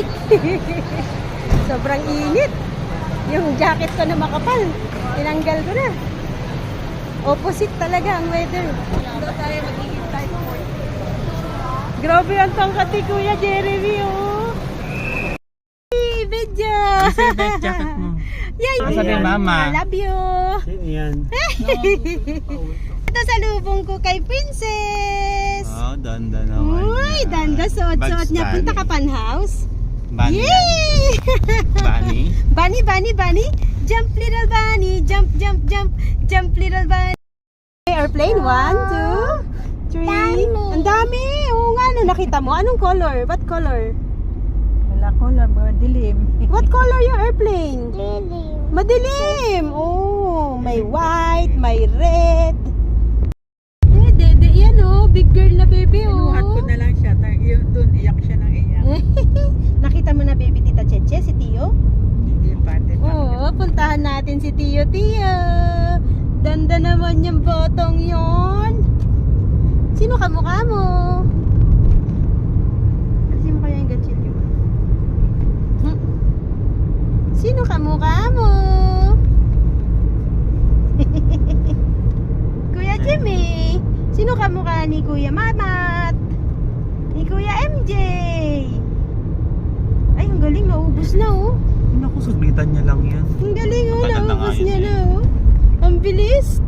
traffic. Sobrang init. Yung jacket ko na makapal, tinanggal ko na. Opposite talaga ang weather. Dito tayo maghihintay po. Grabe ang tangkat ni Kuya Jeremy, oh. Hey, Bedja! Kasi yung best jacket mo. Yay! Ano sabi, Mama? I love you! Sino yan? Ito sa lubong ko kay Princess! Oh, danda naman. Uy, danda, suot-suot niya. Punta ka pan house? Bunny. Yay! Bunny? Bunny, bunny, bunny. Jump, little bunny. Jump, jump, jump. Jump, little bunny. Airplane. 1, 2, 3. Ang dami. Oo nga, no. Nakita mo? Anong color? What color? Wala ko lang, dilim. What color yung airplane? Dilim. Madilim. Oh, may white, may red. Eh, dede yan, oh. Big girl na baby, oh. Inuhat ko na lang siya. Doon, iyak siya ng iyak. Nakita mo na baby tita Cheche, si Tio? Hindi pa. Oo, puntahan natin si Tio. Danda naman yung botong yon. Sino kamukha mo? Kasi mo kaya yung gatsilyo? Sino kamukha mo? Kuya Jimmy. Sino kamukha ni Kuya Mamat? Ni Kuya MJ. Ay, ang galing, naubos na, oh. Naku, saglitan niya lang yan. Ang galing, oh, Matagal na nga naubos yun niya eh. na, oh. Ang bilis.